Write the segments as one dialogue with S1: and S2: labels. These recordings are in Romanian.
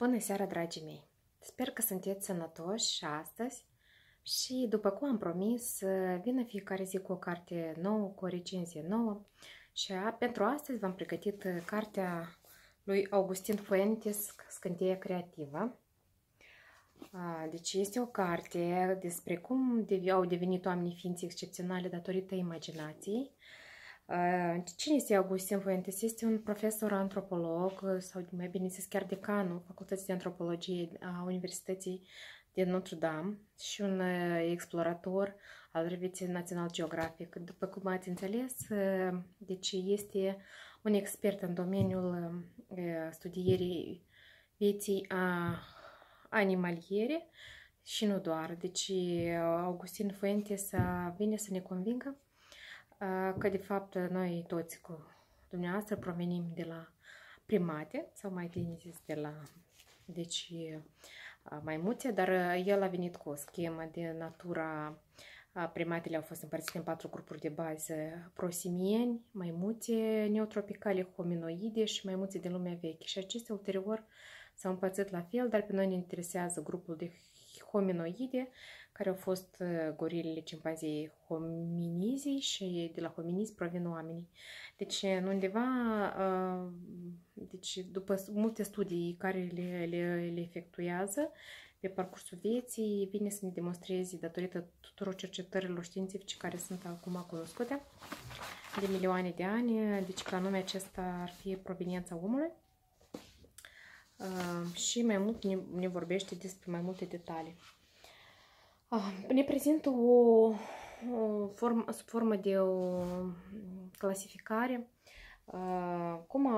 S1: Bună seara, dragii mei! Sper că sunteți sănătoși și astăzi și, după cum am promis, vină fiecare zi cu o carte nouă, cu o recenzie nouă și pentru astăzi v-am pregătit cartea lui Augustin Fuentes, Scânteia Creativă. Deci este o carte despre cum au devenit oamenii ființe excepționale datorită imaginației. Cine este Augustin Fuentes? Este un profesor antropolog, sau mai bine zis chiar decanul Facultății de Antropologie a Universității de Notre Dame și un explorator al Revistii National Geographic. După cum ați înțeles, deci este un expert în domeniul studierii vieții animaliere și nu doar. Deci Augustin Fuentes vine să ne convingă că de fapt noi toți cu dumneavoastră provenim de la primate, sau mai bine zis de la maimuțe, dar el a venit cu o schemă de natura. Primatele au fost împărțite în 4 grupuri de bază: prosimieni, maimuțe neotropicale, hominoide și maimuțe din lumea veche. Și acestea ulterior s-au împărțit la fel, dar pe noi ne interesează grupul de hominoide, care au fost gorilele, cimpanzii, hominizii, și de la hominizi provin oamenii. Deci, în undeva, deci, după multe studii care le efectuează pe parcursul vieții, vine să ne demonstreze, datorită tuturor cercetărilor științifice care sunt acum cunoscute de milioane de ani, deci că anume acesta ar fi proveniența omului. Și mai mult ne vorbește despre mai multe detalii. Ne prezintă o formă de o clasificare, cum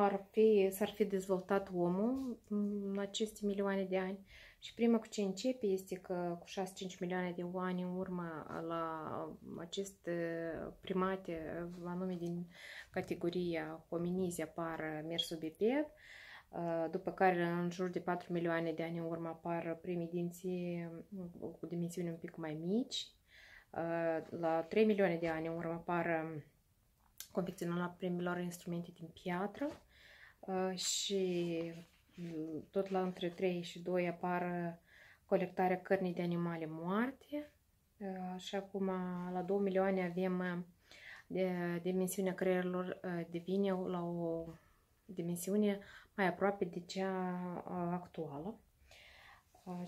S1: s-ar fi dezvoltat omul în aceste milioane de ani. Și prima cu ce începe este că cu 6-5 milioane de ani în urmă la aceste primate, anume din categoria hominizi, apar mersul biped, după care în jur de 4 milioane de ani în urmă apar primii dinți cu dimensiuni un pic mai mici. La 3 milioane de ani în urmă apar confecționarea primilor instrumente din piatră și tot la între 3 și 2 apar colectarea cărnii de animale moarte. Și acum la 2 milioane avem dimensiunea creierilor devine la o dimensiune mai aproape de cea actuală.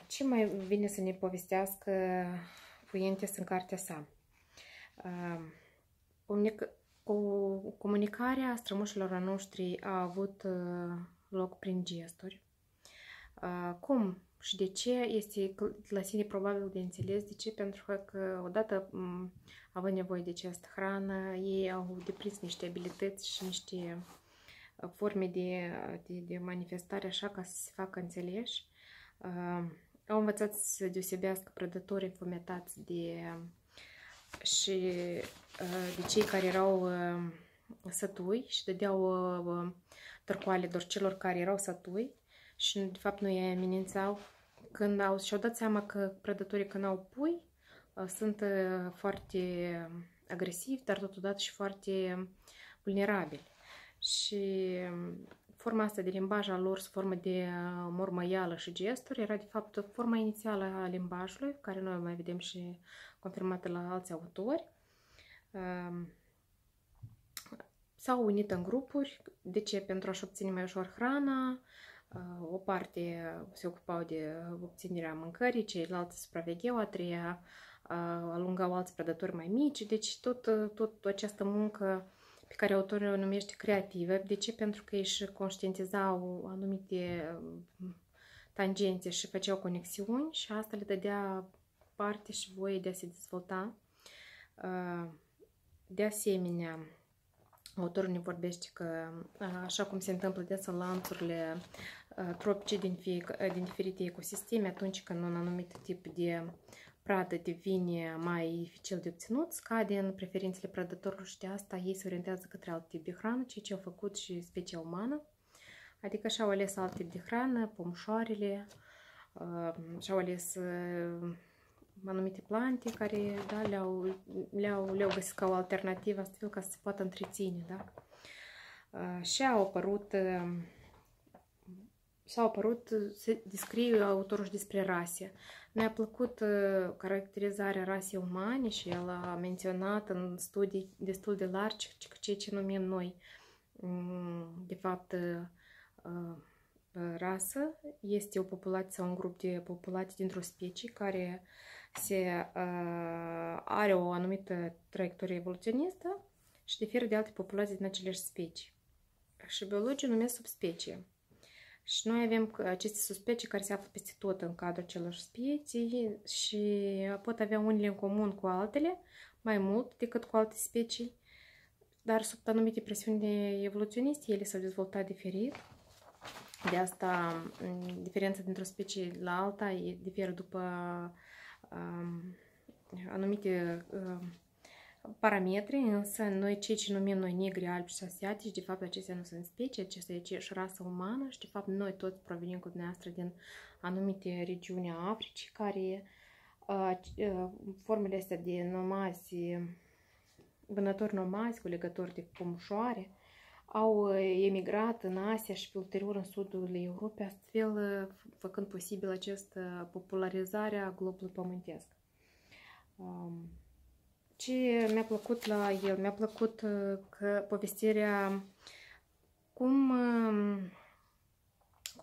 S1: Ce mai vine să ne povestească Fuentes în cartea sa? Comunicarea strămoșilor noștri a avut loc prin gesturi. Cum și de ce este la sine probabil de înțeles. De ce? Pentru că odată având nevoie de această hrană, ei au deprins niște abilități și niște forme de manifestare așa ca să se facă înțeleși. Au învățat să se deosebească prădătorii înfometați de cei care erau sătui și dădeau târcoale doar celor care erau sătui și de fapt nu îi amenințau. Când și-au dat seama că prădătorii, când au pui, sunt foarte agresivi, dar totodată și foarte vulnerabili. Și forma asta de limbaj al lor, formă de mormăială și gesturi, era de fapt forma inițială a limbajului, care noi mai vedem și confirmată la alți autori. S-au unit în grupuri. De ce? Pentru a-și obține mai ușor hrana. O parte se ocupau de obținerea mâncării, ceilalți supravegheau, a treia alungau alți prădători mai mici. Deci tot această muncă pe care autorul o numește creativă. De ce? Pentru că ei își conștientizau anumite tangențe și făceau conexiuni și asta le dădea parte și voie de a se dezvolta. De asemenea, autorul ne vorbește că, așa cum se întâmplă des în lanțurile tropice din diferite ecosisteme, atunci când un anumit tip de pradă devine mai dificil de obținut, scade în preferințele prădătorilor și de asta ei se orientează către alt tip de hrană, ceea ce au făcut și specia umană. Adică și-au ales alt tip de hrană, pomșoarele, și-au ales anumite plante care le-au găsit ca o alternativă, astfel ca să se poată întreține. Da? Și au apărut s-au apărut, se descrie autorul și despre rase. Ne-a plăcut caracterizarea rasei umane și el a menționat în studii destul de largi ceea ce numim noi, de fapt, rasă. Este o populație sau un grup de populații dintr-o specie care are o anumită traiectorie evoluționistă și diferă de alte populații din aceleași specii. Și biologii numesc subspecie. Și noi avem aceste subspecii care se află peste tot în cadrul celor specii și pot avea unele în comun cu altele, mai mult decât cu alte specii, dar sub anumite presiuni evoluționiste ele s-au dezvoltat diferit. De asta diferența dintr-o specie la alta diferă după anumite parametri, însă noi cei ce numim noi negri, albi și asiatici, de fapt acestea nu sunt specii, acestea e aceeași rasă umană și de fapt noi toți provenim cu dumneavoastră din anumite regiuni a Africii, care formele astea de nomazi, vânători nomazi cu legători de pomușoare, au emigrat în Asia și pe ulterior în sudul Europei, astfel făcând posibil această popularizare a globului pământesc. Ce mi-a plăcut la el? Mi-a plăcut că povestirea cum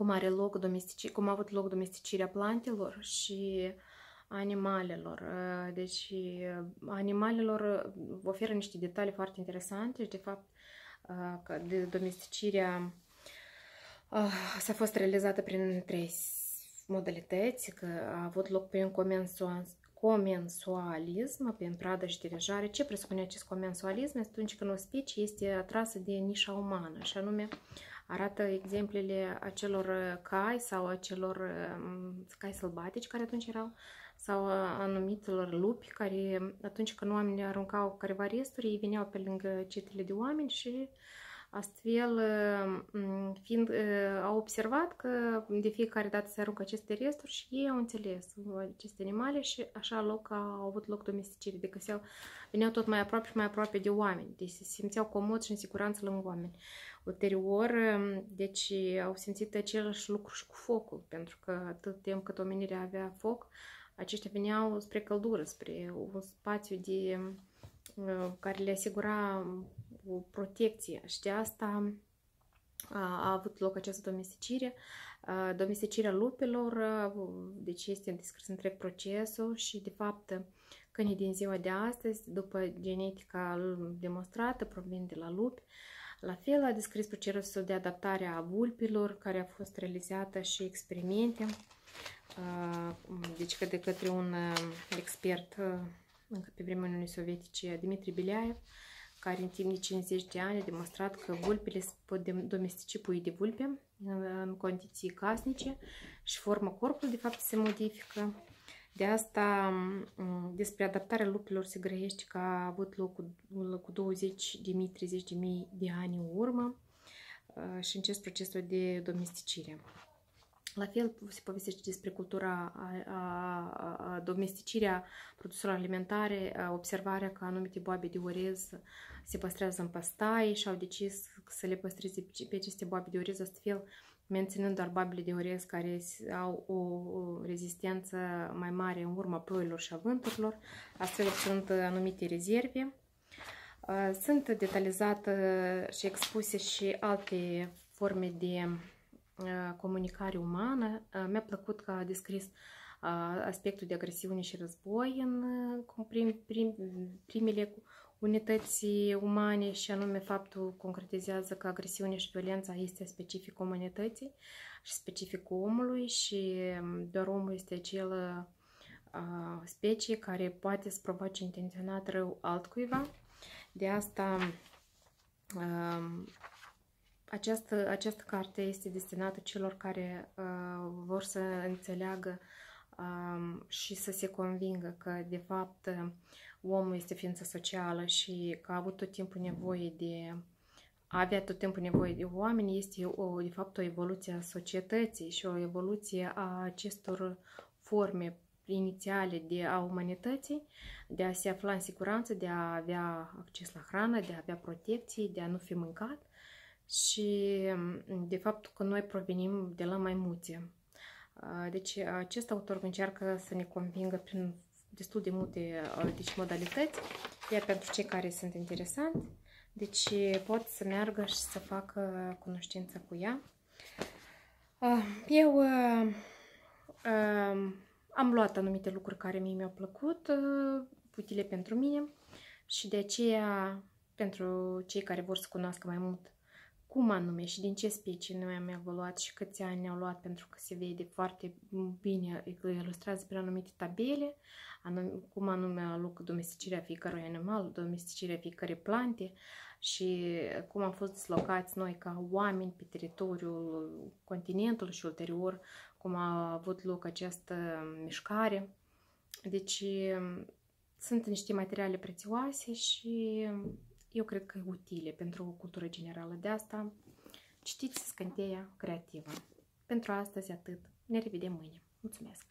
S1: a avut loc domesticirea plantelor și animalelor. Deci animalelor oferă niște detalii foarte interesante și de fapt de domesticirea s-a fost realizată prin 3 modalități, că a avut loc prin comensualism, prin pradă și dirijare. Ce presupune acest comensualism? Este atunci când o specie este atrasă de nișa umană, și anume arată exemplele acelor cai sau acelor cai sălbatici care atunci erau, sau anumitilor lupi care atunci când oamenii aruncau careva resturi, ei veneau pe lângă cetele de oameni și astfel au observat că de fiecare dată se aruncă aceste resturi și ei au înțeles aceste animale și așa au avut loc domesticire, adică veneau tot mai aproape și mai aproape de oameni, deci se simțeau comod și în siguranță lângă oameni. Ulterior, deci au simțit același lucru și cu focul, pentru că atât timp cât omenirea avea foc, aceștia veneau spre căldură, spre un spațiu care le asigura o protecție și de asta a avut loc această domesticire. Domesticirea lupilor, deci este descris întreg procesul și de fapt câinii din ziua de astăzi, după genetica demonstrată, provin de la lupi. La fel a descris procesul de adaptare a vulpilor, care a fost realizată și experimente, deci de către un expert încă pe vremea Uniunii Sovietice, Dmitri Beliaev, care în timp de 50 de ani a demonstrat că vulpile se pot domestici pui de vulpe în condiții casnice și forma corpului de fapt se modifică. De asta despre adaptarea lupilor se grăiește că a avut loc cu 20.000-30.000 de ani în urmă și în acest procesul de domesticire. La fel se povestește despre cultura domesticirea produselor alimentare, observarea că anumite boabe de orez se păstrează în păstai și au decis să le păstreze pe aceste boabe de orez, astfel menținând doar boabele de orez care au o rezistență mai mare în urma ploilor și a vânturilor, astfel sunt anumite rezerve. Sunt detalizate și expuse și alte forme de comunicare umană. Mi-a plăcut că a descris aspectul de agresiune și război în primele unități umane și anume faptul concretizează că agresiunea și violența este specific umanității și specific omului și doar omul este acel specie care poate să provoace intenționat rău altcuiva. De asta această carte este destinată celor care vor să înțeleagă și să se convingă că de fapt omul este ființă socială și că a avut tot timpul nevoie avea tot timpul nevoie de oameni, este de fapt o evoluție a societății și o evoluție a acestor forme inițiale a umanității, de a se afla în siguranță, de a avea acces la hrană, de a avea protecție, de a nu fi mâncat. și de faptul că noi provenim de la maimuțe. Deci acest autor încearcă să ne convingă prin destul de multe modalități, iar pentru cei care sunt interesanți, deci pot să meargă și să facă cunoștință cu ea. Eu am luat anumite lucruri care mie mi-au plăcut, utile pentru mine, și de aceea, pentru cei care vor să cunoască mai mult cum anume și din ce specii noi am evoluat și câți ani ne-au luat, pentru că se vede foarte bine, ilustrează prin anumite tabele, cum anume a loc domesticirea fiecărui animal, domesticirea fiecărei plante și cum am fost dislocați noi ca oameni pe teritoriul continentului și ulterior cum a avut loc această mișcare. Deci sunt niște materiale prețioase și eu cred că utile pentru o cultură generală. De asta citiți Scânteia creativă. Pentru astăzi atât. Ne revedem mâine. Mulțumesc!